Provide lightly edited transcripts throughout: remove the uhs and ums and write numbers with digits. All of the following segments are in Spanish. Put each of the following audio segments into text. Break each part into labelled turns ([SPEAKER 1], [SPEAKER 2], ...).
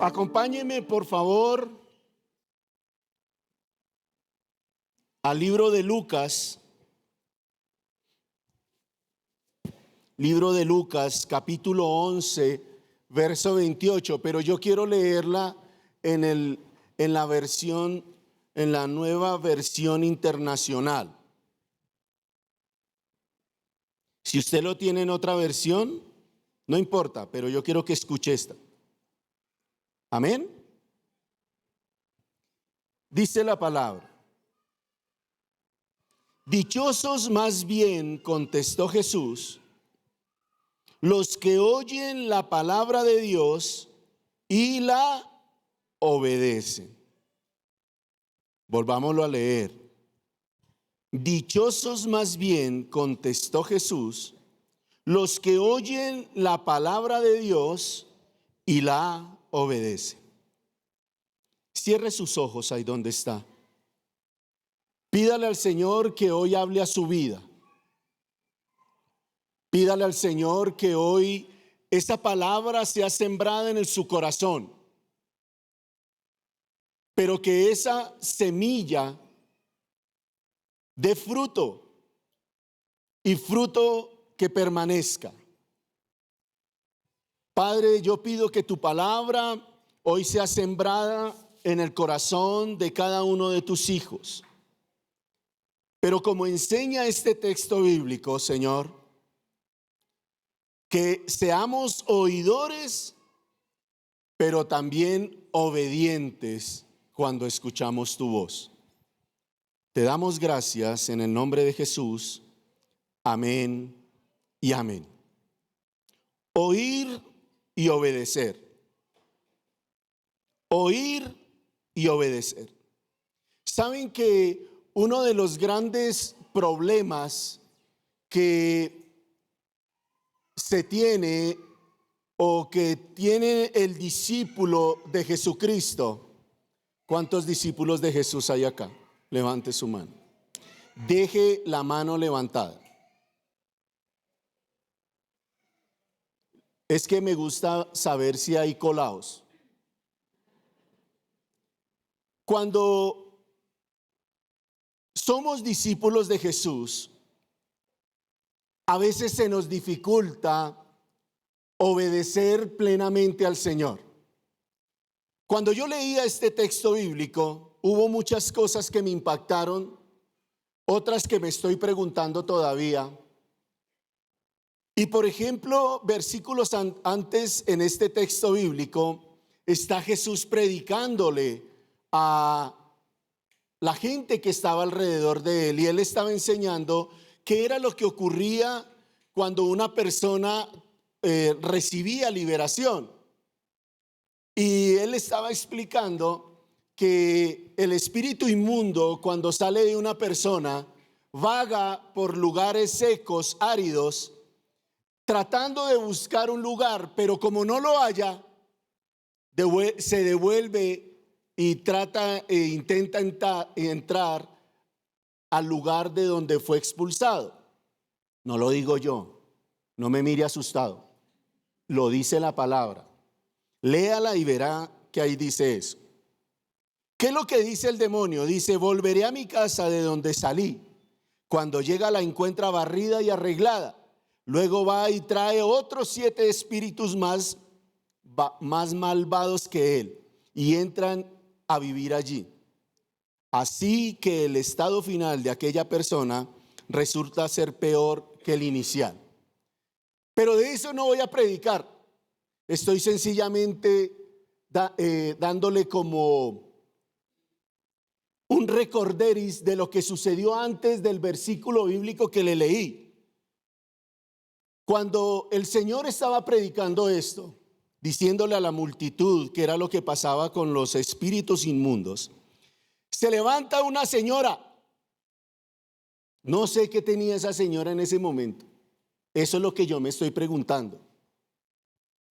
[SPEAKER 1] Acompáñenme, por favor, al libro de Lucas, capítulo 11, verso 28, pero yo quiero leerla en la nueva versión internacional. Si usted lo tiene en otra versión, no importa, pero yo quiero que escuche esta. Amén. Dice la palabra: dichosos más bien, contestó Jesús, los que oyen la palabra de Dios y la obedecen. Volvámoslo a leer. Dichosos más bien, contestó Jesús, los que oyen la palabra de Dios y la obedecen. Cierre sus ojos ahí donde está. Pídale al Señor que hoy hable a su vida. Pídale al Señor que hoy esa palabra sea sembrada en su corazón, pero que esa semilla dé fruto y fruto que permanezca. Padre, yo pido que tu palabra hoy sea sembrada en el corazón de cada uno de tus hijos. Pero como enseña este texto bíblico, Señor, que seamos oidores, pero también obedientes cuando escuchamos tu voz. Te damos gracias en el nombre de Jesús. Amén y amén. Oír y obedecer. Oír y obedecer. ¿Saben que uno de los grandes problemas que se tiene o que tiene el discípulo de Jesucristo? ¿Cuántos discípulos de Jesús hay acá? Levante su mano. Deje la mano levantada. Es que me gusta saber si hay colados. Cuando somos discípulos de Jesús, a veces se nos dificulta obedecer plenamente al Señor. Cuando yo leía este texto bíblico, hubo muchas cosas que me impactaron, otras que me estoy preguntando todavía. Y por ejemplo, versículos antes en este texto bíblico, está Jesús predicándole a la gente que estaba alrededor de él, y él estaba enseñando qué era lo que ocurría cuando una persona recibía liberación. Y él estaba explicando que el espíritu inmundo, cuando sale de una persona, vaga por lugares secos, áridos, tratando de buscar un lugar, pero como no lo haya, se devuelve y intenta entrar al lugar de donde fue expulsado. No lo digo yo, no me mire asustado, lo dice la palabra. Léala y verá que ahí dice eso. ¿Qué es lo que dice el demonio? Dice: volveré a mi casa de donde salí. Cuando llega la encuentra barrida y arreglada. Luego va y trae otros 7 espíritus más malvados que él, y entran a vivir allí. Así que el estado final de aquella persona resulta ser peor que el inicial. Pero de eso no voy a predicar. Estoy sencillamente dándole como un recorderis de lo que sucedió antes del versículo bíblico que le leí. Cuando el Señor estaba predicando esto, diciéndole a la multitud que era lo que pasaba con los espíritus inmundos, se levanta una señora. No sé qué tenía esa señora en ese momento. Eso es lo que yo me estoy preguntando.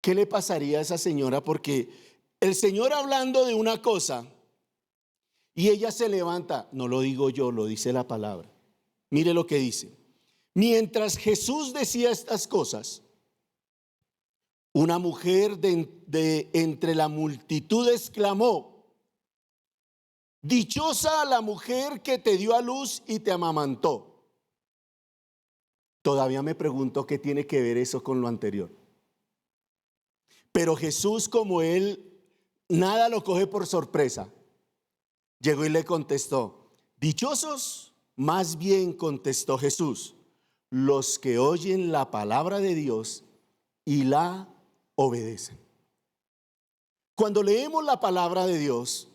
[SPEAKER 1] ¿Qué le pasaría a esa señora? Porque el Señor hablando de una cosa y ella se levanta. No lo digo yo, lo dice la palabra. Mire lo que dice. Mientras Jesús decía estas cosas, una mujer de entre la multitud exclamó: dichosa la mujer que te dio a luz y te amamantó. Todavía me pregunto qué tiene que ver eso con lo anterior. Pero Jesús, como él nada lo coge por sorpresa, llegó y le contestó: dichosos, más bien contestó Jesús, los que oyen la palabra de Dios y la obedecen. Cuando leemos la palabra de Dios,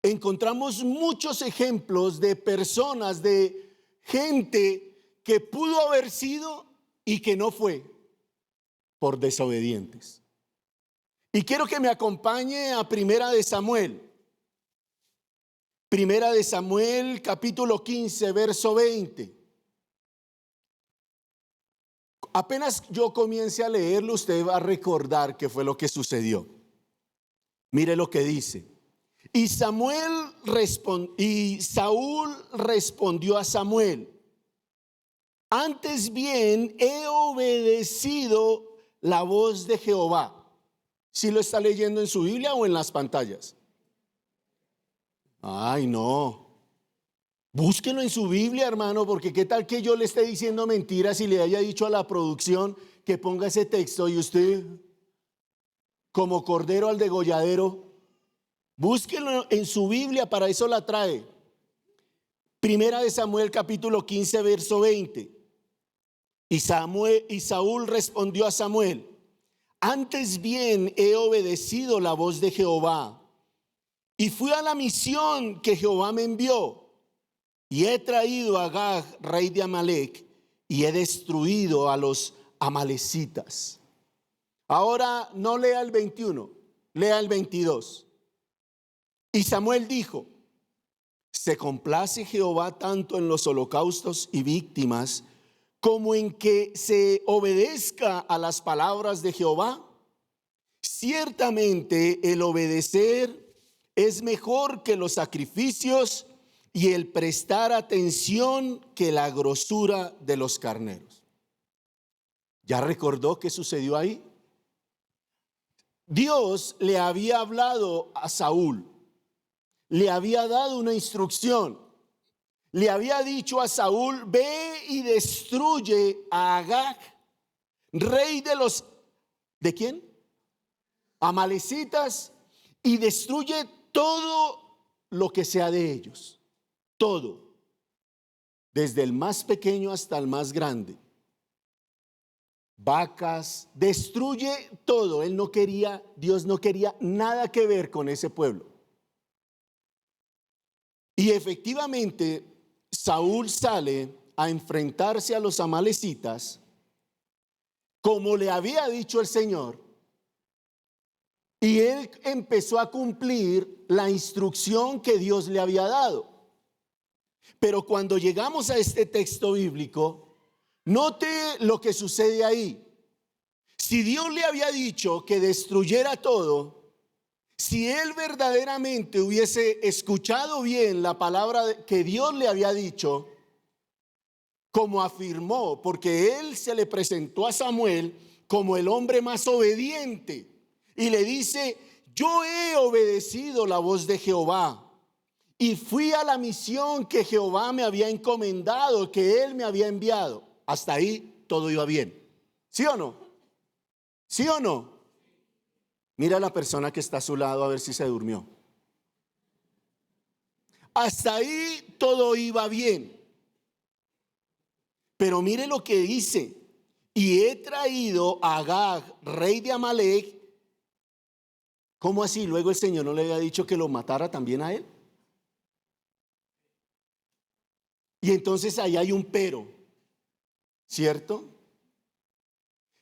[SPEAKER 1] encontramos muchos ejemplos de personas, de gente que pudo haber sido y que no fue por desobedientes. Y quiero que me acompañe a Primera de Samuel. Primera de Samuel, capítulo 15, verso 20. Apenas yo comience a leerlo, usted va a recordar qué fue lo que sucedió. Mire lo que dice. Y Saúl respondió a Samuel: antes bien he obedecido la voz de Jehová. ¿Sí lo está leyendo en su Biblia o en las pantallas? Ay, no. Búsquelo en su Biblia, hermano, porque qué tal que yo le esté diciendo mentiras y le haya dicho a la producción que ponga ese texto y usted, como cordero al degolladero. Búsquelo en su Biblia, para eso la trae. Primera de Samuel, capítulo 15, verso 20. Y Saúl respondió a Samuel: antes bien he obedecido la voz de Jehová, y fui a la misión que Jehová me envió, y he traído a Agag, rey de Amalec, y he destruido a los amalecitas. Ahora no lea el 21, lea el 22. Y Samuel dijo: ¿se complace Jehová tanto en los holocaustos y víctimas como en que se obedezca a las palabras de Jehová? Ciertamente el obedecer es mejor que los sacrificios, y el prestar atención que la grosura de los carneros. ¿Ya recordó qué sucedió ahí? Dios le había hablado a Saúl, le había dado una instrucción, le había dicho a Saúl: ve y destruye a Agag, rey de los, ¿de quién? Amalecitas, y destruye todo lo que sea de ellos, todo, desde el más pequeño hasta el más grande. Vacas, destruye todo. Dios no quería nada que ver con ese pueblo. Y efectivamente, Saúl sale a enfrentarse a los amalecitas, como le había dicho el Señor, y él empezó a cumplir la instrucción que Dios le había dado. Pero cuando llegamos a este texto bíblico, note lo que sucede ahí. Si Dios le había dicho que destruyera todo, si él verdaderamente hubiese escuchado bien la palabra que Dios le había dicho, como afirmó, porque él se le presentó a Samuel como el hombre más obediente, y le dice: yo he obedecido la voz de Jehová, y fui a la misión que Jehová me había encomendado, que él me había enviado. Hasta ahí todo iba bien. ¿Sí o no? ¿Sí o no? Mira a la persona que está a su lado a ver si se durmió. Hasta ahí todo iba bien. Pero mire lo que dice: y he traído a Agag, rey de Amalec. ¿Cómo así? Luego el Señor no le había dicho que lo matara también a él. Y entonces ahí hay un pero, ¿cierto?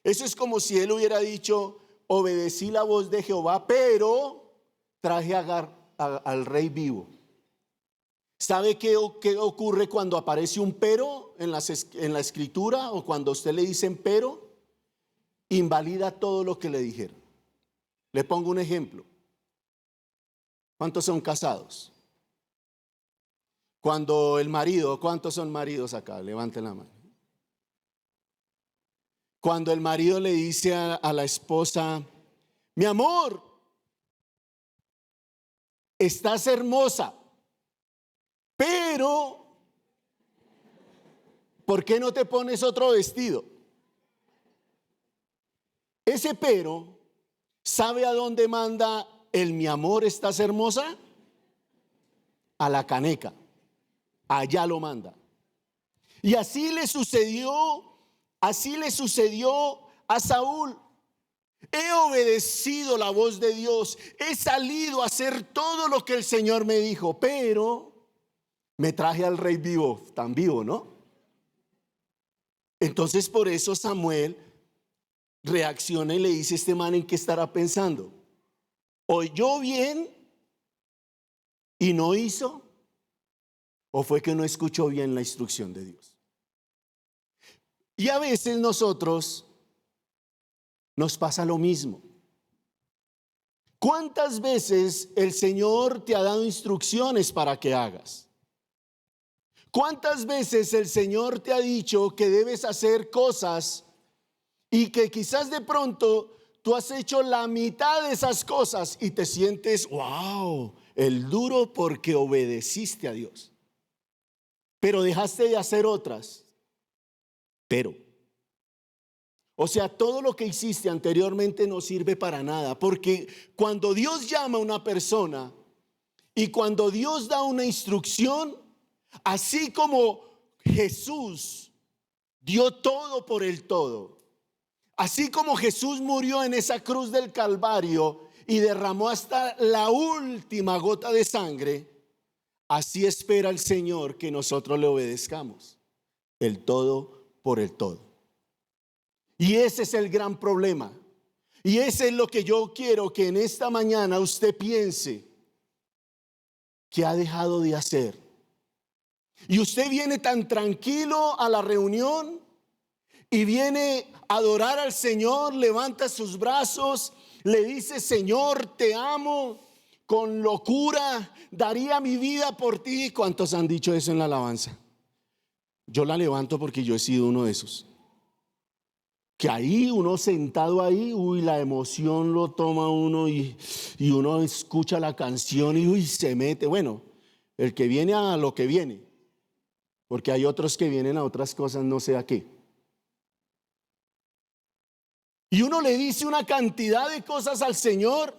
[SPEAKER 1] Eso es como si él hubiera dicho: obedecí la voz de Jehová, pero traje a Agar, al rey vivo. ¿Sabe qué ocurre cuando aparece un pero en la escritura, o cuando a usted le dicen pero? Invalida todo lo que le dijeron. Le pongo un ejemplo. ¿Cuántos son casados? Cuando el marido, ¿cuántos son maridos acá? Levanten la mano. Cuando el marido le dice a la esposa: mi amor, estás hermosa, pero ¿por qué no te pones otro vestido? Ese pero, ¿sabe a dónde manda el mi amor, estás hermosa? A la caneca. Allá lo manda. Y así le sucedió a Saúl. He obedecido la voz de Dios, he salido a hacer todo lo que el Señor me dijo, pero me traje al rey vivo, tan vivo, ¿no? Entonces por eso Samuel reacciona y le dice: este man, ¿en qué estará pensando? ¿Oyó bien y no hizo? ¿O fue que no escuchó bien la instrucción de Dios? Y a veces nosotros nos pasa lo mismo. ¿Cuántas veces el Señor te ha dado instrucciones para que hagas? ¿Cuántas veces el Señor te ha dicho que debes hacer cosas y que quizás de pronto tú has hecho la mitad de esas cosas y te sientes, wow, el duro, porque obedeciste a Dios, pero dejaste de hacer otras? O sea, todo lo que hiciste anteriormente no sirve para nada, porque cuando Dios llama a una persona y cuando Dios da una instrucción, así como Jesús dio todo por el todo, así como Jesús murió en esa cruz del Calvario y derramó hasta la última gota de sangre, así espera el Señor que nosotros le obedezcamos, el todo por el todo. Y ese es el gran problema. Y ese es lo que yo quiero que en esta mañana usted piense que ha dejado de hacer. Y usted viene tan tranquilo a la reunión y viene a adorar al Señor, levanta sus brazos, le dice: Señor, te amo con locura, daría mi vida por ti. ¿Cuántos han dicho eso en la alabanza? Yo la levanto porque yo he sido uno de esos. Que ahí uno sentado ahí, la emoción lo toma uno y uno escucha la canción y se mete. Bueno, el que viene a lo que viene, porque hay otros que vienen a otras cosas, no sé a qué. Y uno le dice una cantidad de cosas al Señor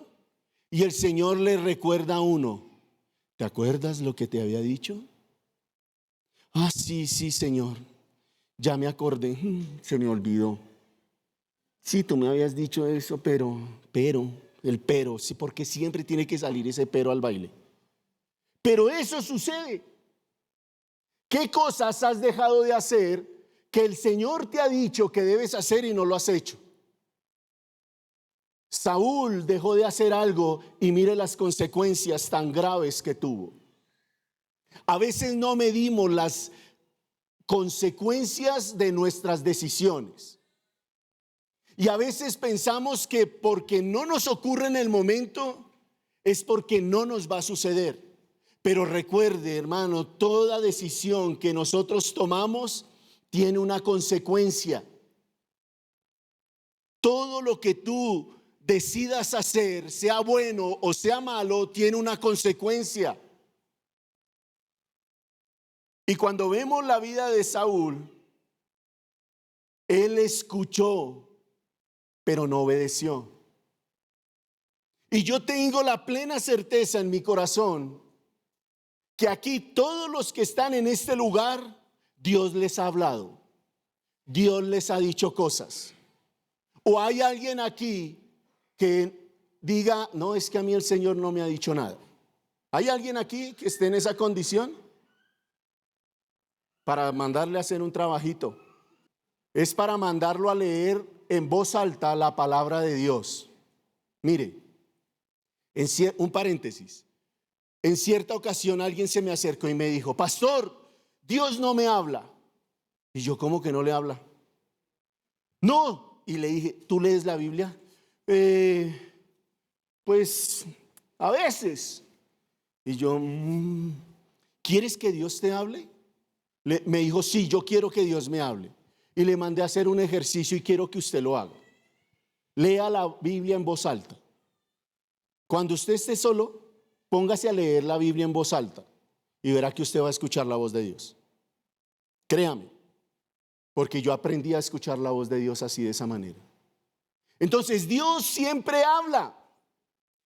[SPEAKER 1] y el Señor le recuerda a uno: ¿te acuerdas lo que te había dicho? Ah, sí, Señor, ya me acordé, se me olvidó. Sí, tú me habías dicho eso, pero, sí, porque siempre tiene que salir ese pero al baile. Pero eso sucede. ¿Qué cosas has dejado de hacer que el Señor te ha dicho que debes hacer y no lo has hecho? Saúl dejó de hacer algo y mire las consecuencias tan graves que tuvo. A veces no medimos las consecuencias de nuestras decisiones. Y a veces pensamos que porque no nos ocurre en el momento es porque no nos va a suceder. Pero recuerde, hermano, toda decisión que nosotros tomamos tiene una consecuencia. Todo lo que tú decidas hacer, sea bueno o sea malo, tiene una consecuencia. Y cuando vemos la vida de Saúl, él escuchó, pero no obedeció. Y yo tengo la plena certeza en mi corazón que aquí todos los que están en este lugar, Dios les ha hablado, Dios les ha dicho cosas. O hay alguien aquí que diga: no, es que a mí el Señor no me ha dicho nada. ¿Hay alguien aquí que esté en esa condición? Para mandarle a hacer un trabajito, es para mandarlo a leer en voz alta la palabra de Dios. Mire, un paréntesis. En cierta ocasión alguien se me acercó y me dijo: pastor, Dios no me habla. Y yo: ¿cómo que no le habla? No. Y le dije: ¿tú lees la Biblia? Pues a veces. Y yo: ¿quieres que Dios te hable? Me dijo: sí, yo quiero que Dios me hable. y le mandé a hacer un ejercicio y quiero que usted lo haga. Lea la Biblia en voz alta. Cuando usted esté solo, póngase a leer la Biblia en voz alta y verá que usted va a escuchar la voz de Dios. Créame, porque yo aprendí a escuchar la voz de Dios así, de esa manera. Entonces Dios siempre habla,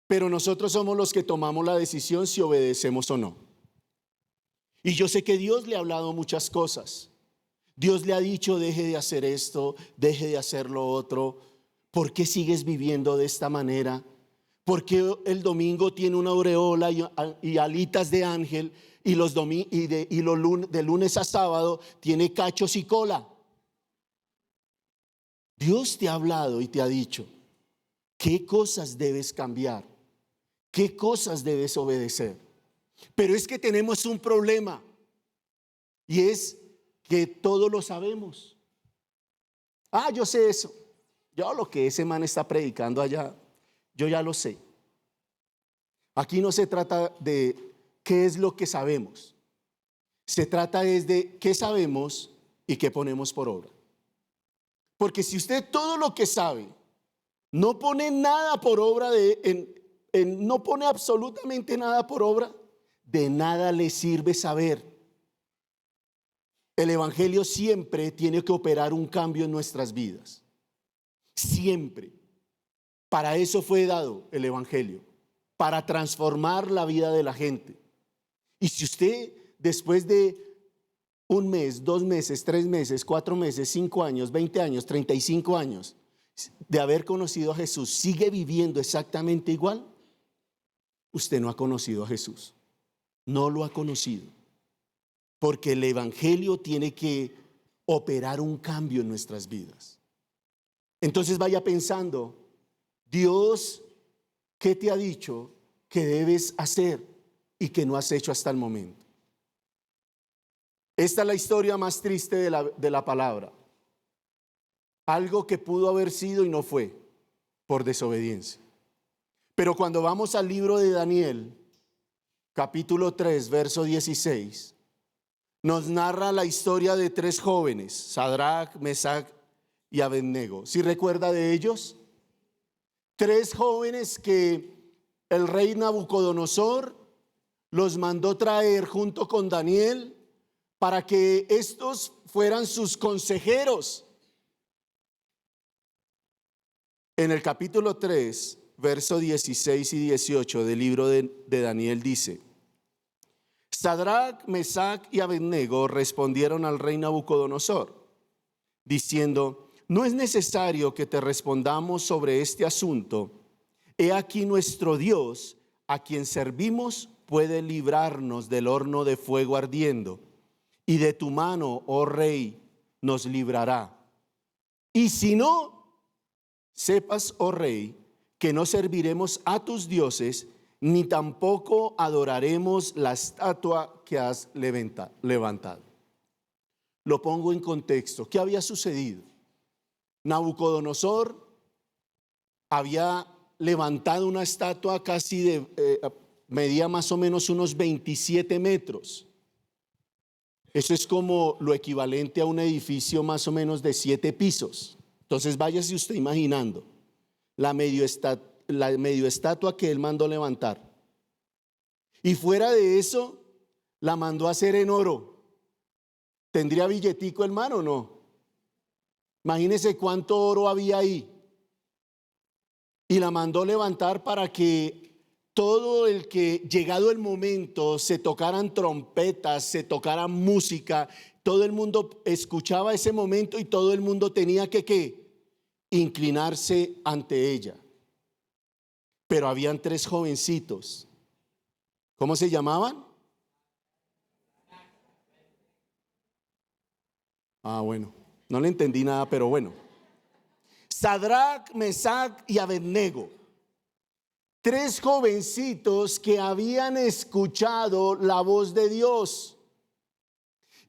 [SPEAKER 1] pero nosotros somos los que tomamos la decisión si obedecemos o no. Y yo sé que Dios le ha hablado muchas cosas. Dios le ha dicho: deje de hacer esto, deje de hacer lo otro. ¿Por qué sigues viviendo de esta manera? ¿Por qué el domingo tiene una aureola y alitas de ángel y de lunes a sábado tiene cachos y cola? Dios te ha hablado y te ha dicho qué cosas debes cambiar, qué cosas debes obedecer. Pero es que tenemos un problema, y es que todo lo sabemos. Yo sé eso. Yo lo que ese man está predicando allá, yo ya lo sé. Aquí no se trata de qué es lo que sabemos. Se trata es de qué sabemos y qué ponemos por obra. Porque si usted todo lo que sabe no pone nada por obra, no pone absolutamente nada por obra, de nada le sirve saber. El evangelio siempre tiene que operar un cambio en nuestras vidas. Siempre. Para eso fue dado el evangelio, para transformar la vida de la gente. Y si usted después de 1 mes, 2 meses, 3 meses, 4 meses, 5 años, 20 años, 35 años de haber conocido a Jesús sigue viviendo exactamente igual, usted no ha conocido a Jesús. No lo ha conocido. Porque el evangelio tiene que operar un cambio en nuestras vidas. Entonces vaya pensando: Dios, ¿qué te ha dicho que debes hacer y que no has hecho hasta el momento? Esta es la historia más triste de la palabra. Algo que pudo haber sido y no fue, por desobediencia. Pero cuando vamos al libro de Daniel, capítulo 3, verso 16, nos narra la historia de 3 jóvenes, Sadrach, Mesach y Abednego. ¿Sí recuerda de ellos? 3 jóvenes que el rey Nabucodonosor los mandó traer junto con Daniel para que estos fueran sus consejeros. En el capítulo 3, verso 16 y 18 del libro de Daniel dice: Sadrach, Mesach y Abednego respondieron al rey Nabucodonosor, diciendo: no es necesario que te respondamos sobre este asunto. He aquí nuestro Dios, a quien servimos, puede librarnos del horno de fuego ardiendo, y de tu mano, oh rey, nos librará. Y si no, sepas, oh rey, que no serviremos a tus dioses, ni tampoco adoraremos la estatua que has levantado. Lo pongo en contexto. ¿Qué había sucedido? Nabucodonosor había levantado una estatua casi medía más o menos unos 27 metros. Eso es como lo equivalente a un edificio más o menos de 7 pisos. Entonces váyase usted imaginando la medio estatua que él mandó levantar. Y fuera de eso, la mandó a hacer en oro. ¿Tendría billetico, hermano, o no? Imagínese cuánto oro había ahí. Y la mandó levantar para que todo el que, llegado el momento, se tocaran trompetas, se tocara música, todo el mundo escuchaba ese momento y todo el mundo tenía que inclinarse ante ella. Pero habían 3 jovencitos. ¿Cómo se llamaban? Bueno, no le entendí nada, pero bueno. Sadrach, Mesach y Abednego. 3 jovencitos que habían escuchado la voz de Dios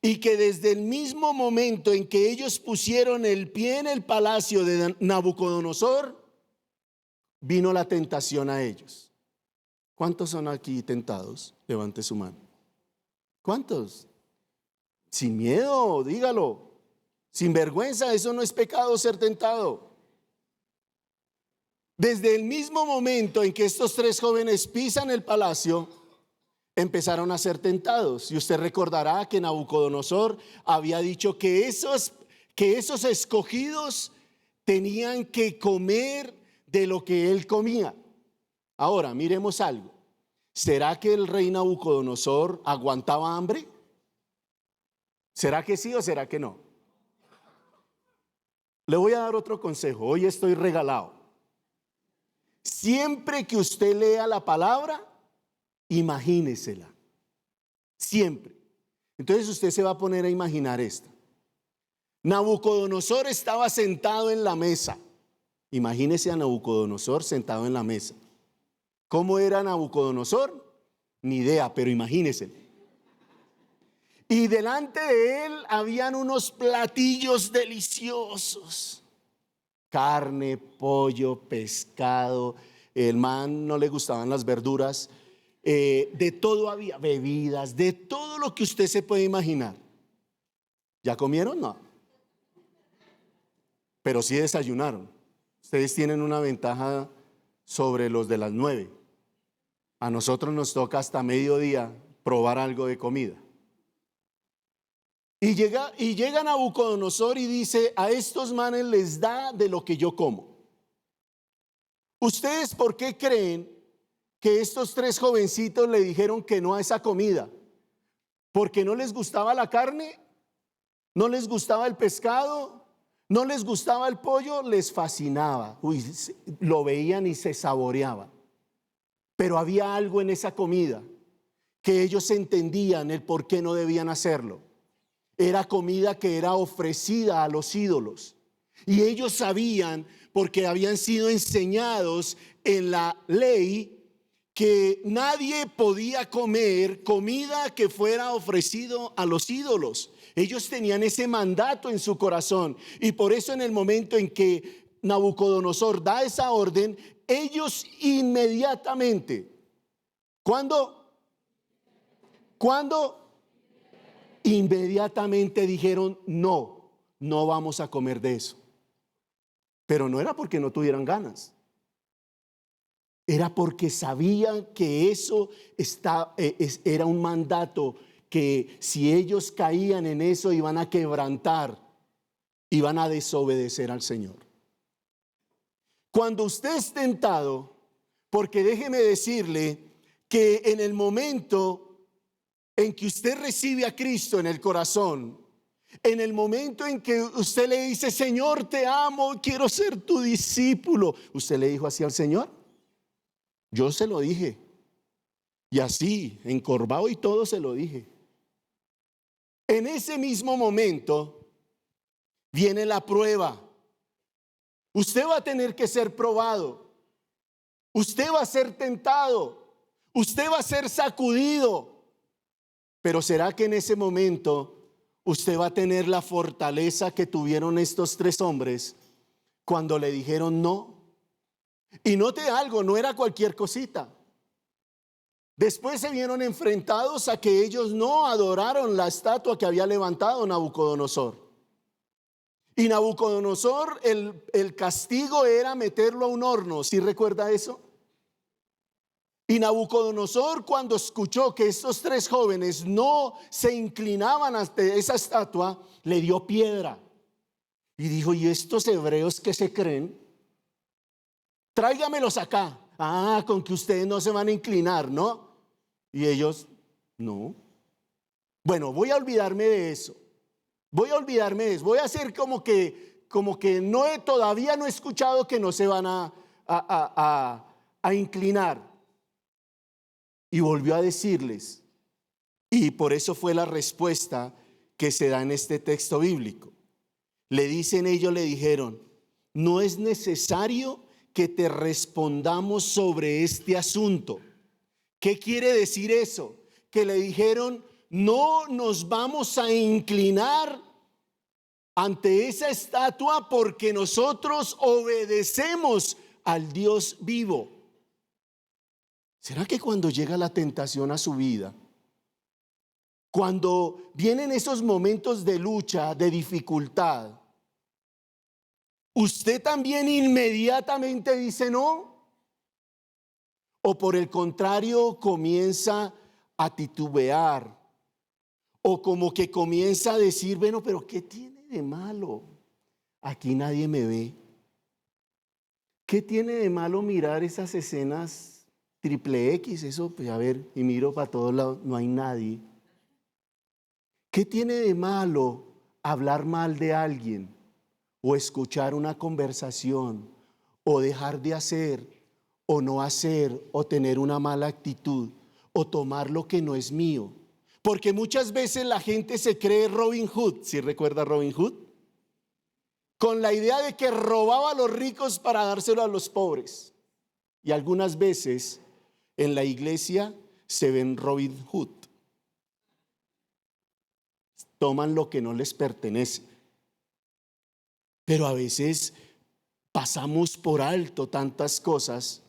[SPEAKER 1] y que desde el mismo momento en que ellos pusieron el pie en el palacio de Nabucodonosor, vino la tentación a ellos. ¿Cuántos son aquí tentados? Levante su mano. ¿Cuántos? Sin miedo, dígalo. Sin vergüenza, eso no es pecado ser tentado. Desde el mismo momento en que estos tres jóvenes pisan el palacio, empezaron a ser tentados. Y usted recordará que Nabucodonosor había dicho que esos escogidos tenían que comer de lo que él comía. Ahora, miremos algo. ¿Será que el rey Nabucodonosor aguantaba hambre? ¿Será que sí o será que no? Le voy a dar otro consejo. Hoy estoy regalado. Siempre que usted lea la palabra, imagínesela. Siempre. Entonces usted se va a poner a imaginar esto. Nabucodonosor estaba sentado en la mesa. Imagínese a Nabucodonosor sentado en la mesa. ¿Cómo era Nabucodonosor? Ni idea, pero imagínese. Y delante de él habían unos platillos deliciosos. Carne, pollo, pescado. El man no le gustaban las verduras. De todo había, bebidas, de todo lo que usted se puede imaginar. ¿Ya comieron? No. Pero sí desayunaron. Ustedes tienen una ventaja sobre los de las 9. A nosotros nos toca hasta mediodía probar algo de comida. Y llega Nabucodonosor y dice: a estos manes les da de lo que yo como. ¿Ustedes por qué creen que estos tres jovencitos le dijeron que no a esa comida? ¿Porque no les gustaba la carne? ¿No les gustaba el pescado? ¿No les gustaba el pollo? Les fascinaba. Lo veían y se saboreaba. Pero había algo en esa comida que ellos entendían el por qué no debían hacerlo. Era comida que era ofrecida a los ídolos. Y ellos sabían, porque habían sido enseñados en la ley, que nadie podía comer comida que fuera ofrecido a los ídolos. Ellos tenían ese mandato en su corazón. Y por eso en el momento en que Nabucodonosor da esa orden, ellos inmediatamente, ¿cuándo? Inmediatamente dijeron: no vamos a comer de eso. Pero no era porque no tuvieran ganas. Era porque sabían que eso era un mandato, que si ellos caían en eso iban a quebrantar, iban a desobedecer al Señor. Cuando usted es tentado, porque déjeme decirle que en el momento en que usted recibe a Cristo en el corazón, en el momento en que usted le dice: Señor, te amo, quiero ser tu discípulo, ¿usted le dijo así al Señor? Yo se lo dije, y así, encorvado y todo, se lo dije. En ese mismo momento viene la prueba. Usted va a tener que ser probado. Usted va a ser tentado. Usted va a ser sacudido. Pero ¿será que en ese momento usted va a tener la fortaleza que tuvieron estos tres hombres cuando le dijeron no? Y note algo, no era cualquier cosita. Después se vieron enfrentados a que ellos no adoraron la estatua que había levantado Nabucodonosor. Y Nabucodonosor, el castigo era meterlo a un horno. ¿Sí recuerda eso? Y Nabucodonosor, cuando escuchó que estos tres jóvenes no se inclinaban ante esa estatua, le dio piedra. Y dijo: ¿y estos hebreos qué se creen? Tráigamelos acá. Ah, con que ustedes no se van a inclinar, ¿no? Y ellos: no. Bueno, voy a olvidarme de eso. Voy a hacer como que todavía no he escuchado que no se van a inclinar. Y volvió a decirles, y por eso fue la respuesta que se da en este texto bíblico. Ellos le dijeron: no es necesario que te respondamos sobre este asunto. ¿Qué quiere decir eso? Que le dijeron: no nos vamos a inclinar ante esa estatua porque nosotros obedecemos al Dios vivo. ¿Será que cuando llega la tentación a su vida, Cuando vienen esos momentos de lucha, de dificultad, ¿usted también inmediatamente dice no? ¿O por el contrario comienza a titubear? ¿O como que comienza a decir, bueno, pero ¿qué tiene de malo? Aquí nadie me ve. ¿Qué tiene de malo mirar esas escenas triple X? Eso, pues a ver, y miro para todos lados, no hay nadie. ¿Qué tiene de malo hablar mal de alguien? O escuchar una conversación, o dejar de hacer, o no hacer, o tener una mala actitud, o tomar lo que no es mío. Porque muchas veces la gente se cree Robin Hood, ¿sí recuerda Robin Hood? Con la idea de que robaba a los ricos para dárselo a los pobres. Y algunas veces en la iglesia se ven Robin Hood. Toman lo que no les pertenece. Pero a veces pasamos por alto tantas cosas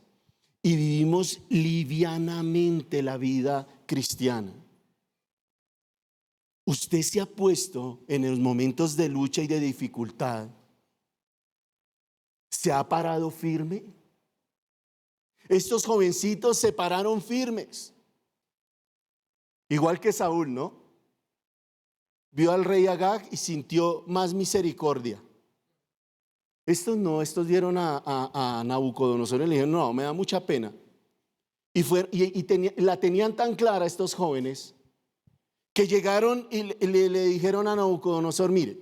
[SPEAKER 1] y vivimos livianamente la vida cristiana. Usted se ha puesto en los momentos de lucha y de dificultad. ¿Se ha parado firme? Estos jovencitos se pararon firmes. Igual que Saúl, ¿no? Vio al rey Agag y sintió más misericordia. Estos no, estos dieron a Nabucodonosor y le dijeron, no, me da mucha pena. La tenían tan clara estos jóvenes que llegaron y le dijeron a Nabucodonosor, mire,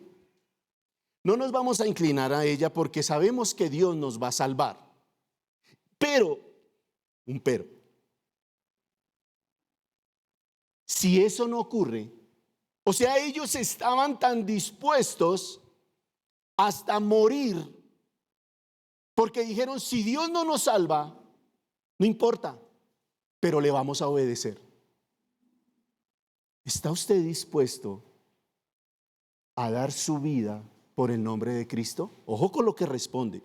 [SPEAKER 1] no nos vamos a inclinar a ella porque sabemos que Dios nos va a salvar. Pero, si eso no ocurre, o sea, ellos estaban tan dispuestos hasta morir, porque dijeron, si Dios no nos salva, no importa, pero le vamos a obedecer. ¿Está usted dispuesto a dar su vida por el nombre de Cristo? Ojo con lo que responde.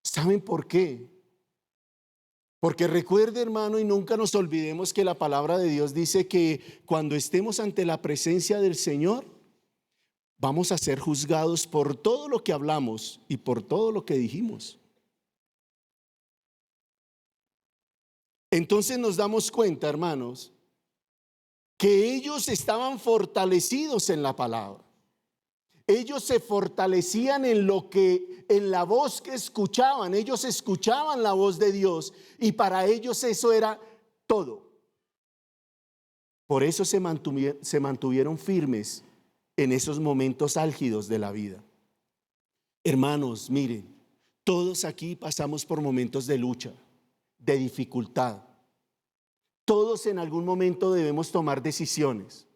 [SPEAKER 1] ¿Saben por qué? Porque recuerde, hermano, y nunca nos olvidemos que la palabra de Dios dice que cuando estemos ante la presencia del Señor, vamos a ser juzgados por todo lo que hablamos y por todo lo que dijimos. Entonces nos damos cuenta, hermanos, que ellos estaban fortalecidos en la palabra. Ellos se fortalecían en la voz que escuchaban. Ellos escuchaban la voz de Dios y para ellos eso era todo. Por eso se mantuvieron firmes en esos momentos álgidos de la vida. Hermanos, miren, todos aquí pasamos por momentos de lucha, de dificultad. Todos en algún momento debemos tomar decisiones,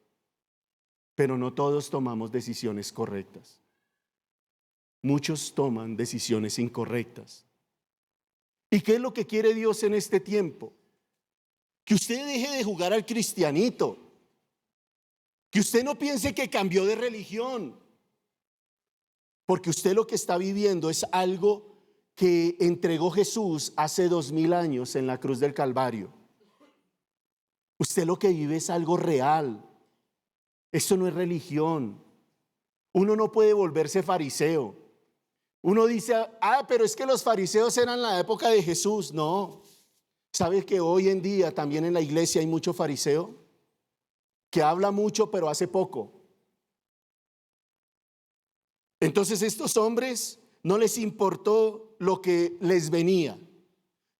[SPEAKER 1] pero no todos tomamos decisiones correctas. Muchos toman decisiones incorrectas. ¿Y qué es lo que quiere Dios en este tiempo? Que usted deje de jugar al cristianito, que usted no piense que cambió de religión, porque usted lo que está viviendo es algo que entregó Jesús hace 2000 años en la cruz del Calvario. Usted lo que vive es algo real. Esto no es religión. Uno no puede volverse fariseo. Uno dice, pero es que los fariseos eran en la época de Jesús. No. ¿Sabe que hoy en día también en la iglesia hay mucho fariseo? Que habla mucho pero hace poco. Entonces estos hombres no les importó lo que les venía.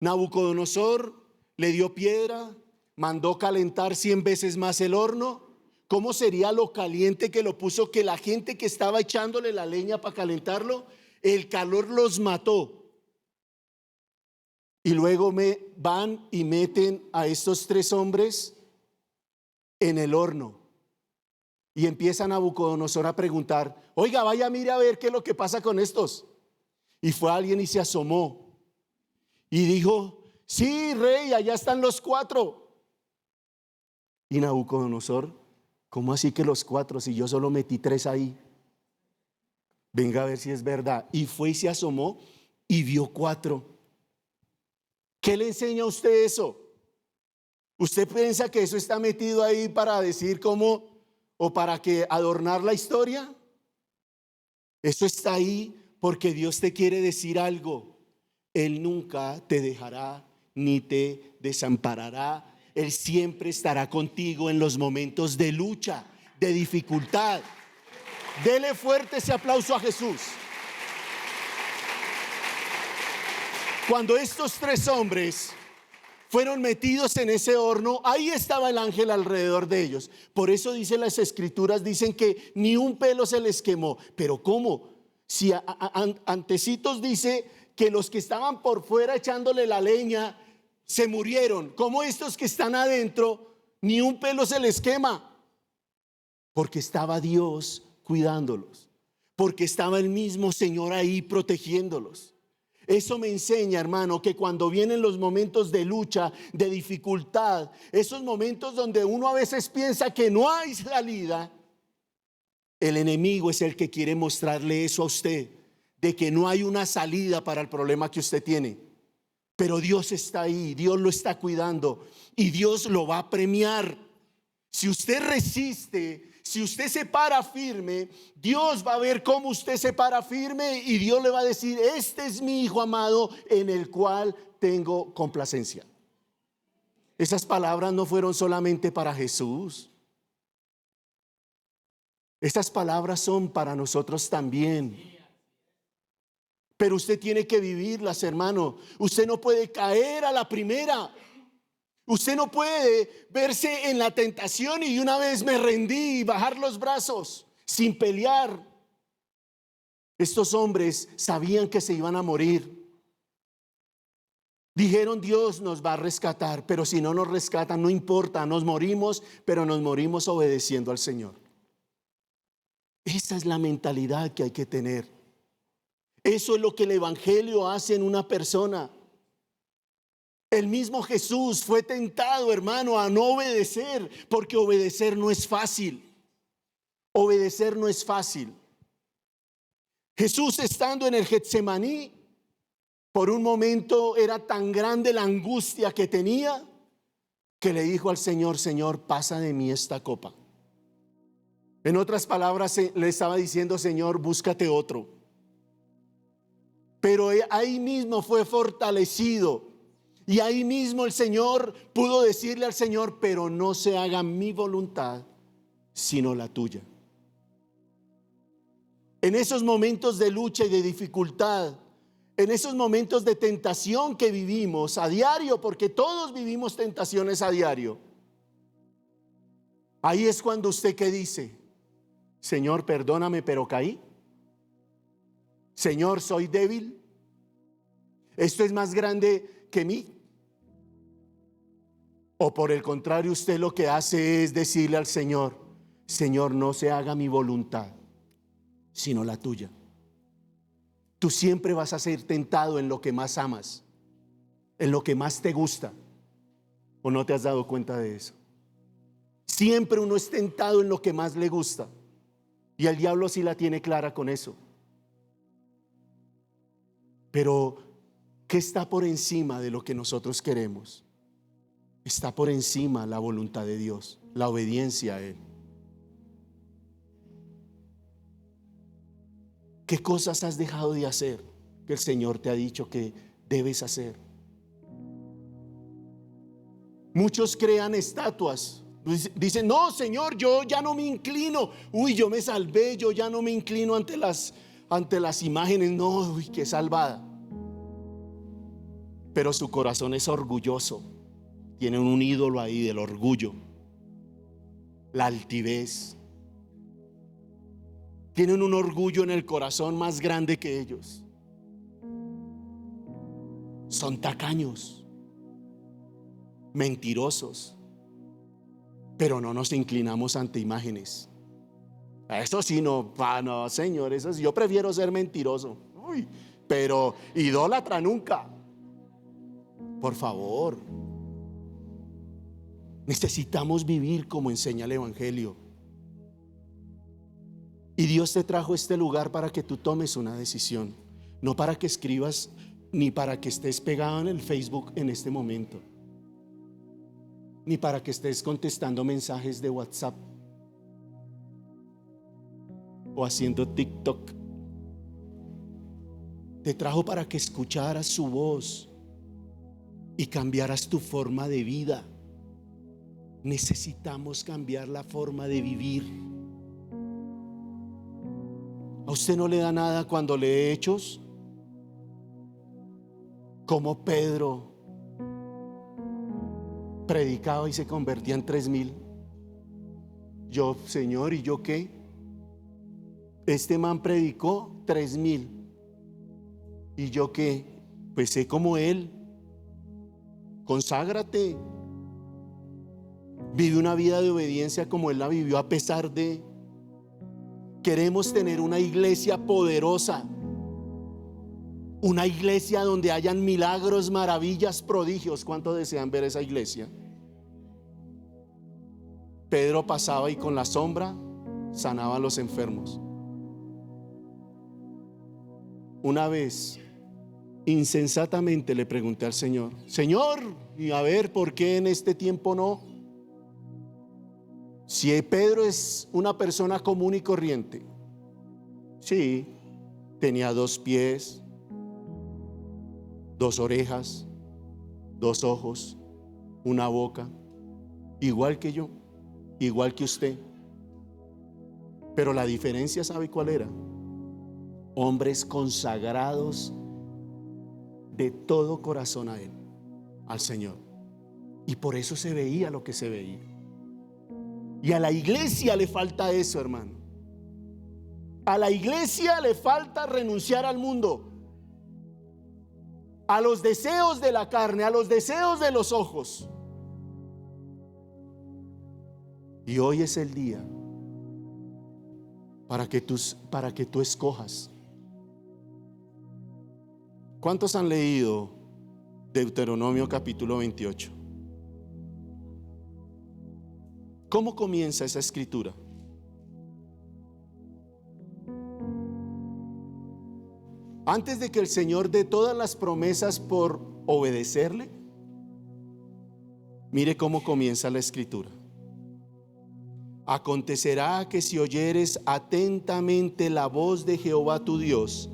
[SPEAKER 1] Nabucodonosor le dio piedra, mandó calentar 100 veces más el horno. ¿Cómo sería lo caliente que lo puso, que la gente que estaba echándole la leña para calentarlo, el calor los mató? Y luego van y meten a estos 3 hombres en el horno. Y empieza Nabucodonosor a preguntar, oiga, vaya, mire a ver qué es lo que pasa con estos. Y fue alguien y se asomó y dijo, sí, rey, allá están los 4. Y Nabucodonosor, ¿cómo así que los 4 si yo solo metí 3 ahí? Venga a ver si es verdad. Y fue y se asomó y vio 4. ¿Qué le enseña a usted eso? ¿Usted piensa que eso está metido ahí para decir cómo o para que adornar la historia? Eso está ahí porque Dios te quiere decir algo. Él nunca te dejará ni te desamparará. Él siempre estará contigo en los momentos de lucha, de dificultad. Dele fuerte ese aplauso a Jesús. Cuando estos tres hombres fueron metidos en ese horno, ahí estaba el ángel alrededor de ellos. Por eso dicen las escrituras, dicen que ni un pelo se les quemó. Pero ¿cómo? Si antecitos dice que los que estaban por fuera echándole la leña se murieron, ¿cómo estos que están adentro ni un pelo se les quema? Porque estaba Dios cuidándolos, porque estaba el mismo Señor ahí protegiéndolos. Eso me enseña, hermano, que cuando vienen los momentos de lucha, de dificultad, esos momentos donde uno a veces piensa que no hay salida, el enemigo es el que quiere mostrarle eso a usted, de que no hay una salida para el problema que usted tiene. Pero Dios está ahí, Dios lo está cuidando y Dios lo va a premiar. Si usted resiste, si usted se para firme, Dios va a ver cómo usted se para firme y Dios le va a decir: este es mi hijo amado en el cual tengo complacencia. Esas palabras no fueron solamente para Jesús. Esas palabras son para nosotros también. Pero usted tiene que vivirlas, hermano. Usted no puede caer a la primera. Usted no puede verse en la tentación y una vez me rendí y bajar los brazos sin pelear. Estos hombres sabían que se iban a morir. Dijeron: Dios nos va a rescatar, pero si no nos rescatan, no importa, nos morimos, pero nos morimos obedeciendo al Señor. Esa es la mentalidad que hay que tener. Eso es lo que el Evangelio hace en una persona. El mismo Jesús fue tentado, hermano, a no obedecer, porque obedecer no es fácil. Obedecer no es fácil. Jesús, estando en el Getsemaní, por un momento era tan grande la angustia que tenía, que le dijo al Señor: Señor, pasa de mí esta copa. En otras palabras, le estaba diciendo: Señor, búscate otro. Pero ahí mismo fue fortalecido. Y ahí mismo el Señor pudo decirle al Señor: pero no se haga mi voluntad, sino la tuya. En esos momentos de lucha y de dificultad, en esos momentos de tentación que vivimos a diario, porque todos vivimos tentaciones a diario, ahí es cuando usted que dice: Señor, perdóname, pero caí. Señor, soy débil. Esto es más grande que mí. O por el contrario, usted lo que hace es decirle al Señor: Señor, no se haga mi voluntad, sino la tuya. Tú siempre vas a ser tentado en lo que más amas, en lo que más te gusta. ¿O no te has dado cuenta de eso? Siempre uno es tentado en lo que más le gusta. Y el diablo sí la tiene clara con eso. Pero ¿qué está por encima de lo que nosotros queremos? Está por encima la voluntad de Dios, la obediencia a Él. ¿Qué cosas has dejado de hacer que el Señor te ha dicho que debes hacer? Muchos crean estatuas. Dicen: no, Señor, yo ya no me inclino. Uy, yo me salvé, yo ya no me inclino ante las imágenes. No, uy, qué salvada. Pero su corazón es orgulloso. Tienen un ídolo ahí del orgullo, la altivez. Tienen un orgullo en el corazón más grande que ellos. Son tacaños, mentirosos, pero no nos inclinamos ante imágenes. Eso sí, no, Señor, eso sí, yo prefiero ser mentiroso. Uy, pero idólatra nunca. Por favor. Necesitamos vivir como enseña el Evangelio. Y Dios te trajo a este lugar para que tú tomes una decisión, no para que escribas ni para que estés pegado en el Facebook en este momento. ni para que estés contestando mensajes de WhatsApp o haciendo TikTok. Te trajo para que escucharas su voz y cambiaras tu forma de vida. Necesitamos cambiar la forma de vivir. ¿A usted no le da nada cuando lee Hechos? Como Pedro predicaba y se convertía en 3,000. Yo, Señor, ¿y yo qué? Este man predicó 3,000. ¿Y yo qué? Pues sé como él. Conságrate. Vive una vida de obediencia como él la vivió a pesar de. Queremos tener una iglesia poderosa. Una iglesia donde hayan milagros, maravillas, prodigios. ¿Cuánto desean ver esa iglesia? Pedro pasaba y con la sombra sanaba a los enfermos. Una vez, insensatamente le pregunté al Señor: Señor, y a ver, ¿por qué en este tiempo no? Si Pedro es una persona común y corriente. Sí, tenía 2 pies, 2 orejas, 2 ojos, una boca, igual que yo, igual que usted. Pero la diferencia, ¿sabe cuál era? Hombres consagrados de todo corazón a Él, al Señor. Y por eso se veía lo que se veía. Y a la iglesia le falta eso, hermano. A la iglesia le falta renunciar al mundo, a los deseos de la carne, a los deseos de los ojos. Y hoy es el día para que tú escojas. ¿Cuántos han leído Deuteronomio capítulo 28? ¿Cómo comienza esa escritura? Antes de que el Señor dé todas las promesas por obedecerle, mire cómo comienza la escritura. Acontecerá que si oyeres atentamente la voz de Jehová tu Dios,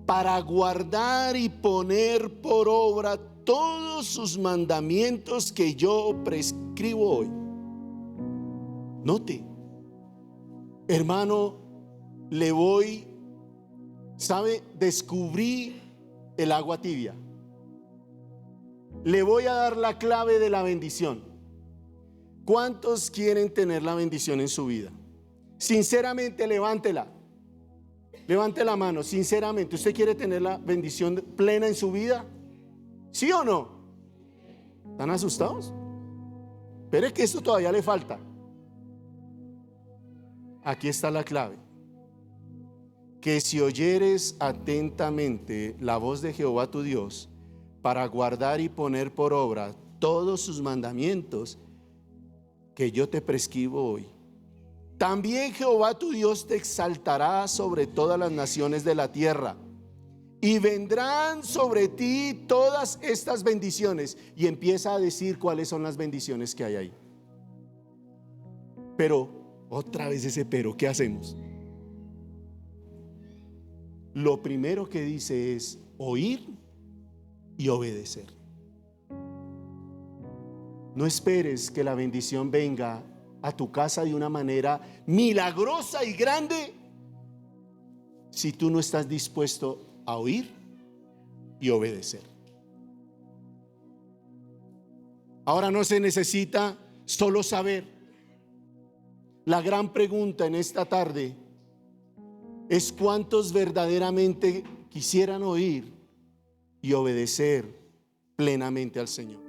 [SPEAKER 1] para guardar y poner por obra todos sus mandamientos que yo prescribo hoy. Note, hermano, descubrí el agua tibia. Le voy a dar la clave de la bendición. ¿Cuántos quieren tener la bendición en su vida? Sinceramente, levántela. Levante la mano, sinceramente. ¿Usted quiere tener la bendición plena en su vida? ¿Sí o no? ¿Están asustados? Pero es que esto todavía le falta. Aquí está la clave. Que si oyeres atentamente la voz de Jehová tu Dios, para guardar y poner por obra todos sus mandamientos que yo te prescribo hoy, también Jehová tu Dios te exaltará sobre todas las naciones de la tierra, y vendrán sobre ti todas estas bendiciones. Y empieza a decir cuáles son las bendiciones que hay ahí. Pero, otra vez ese pero, ¿qué hacemos? Lo primero que dice es oír y obedecer. No esperes que la bendición venga a tu casa de una manera milagrosa y grande si tú no estás dispuesto a oír y obedecer. Ahora no se necesita solo saber. La gran pregunta en esta tarde es: ¿cuántos verdaderamente quisieran oír y obedecer plenamente al Señor?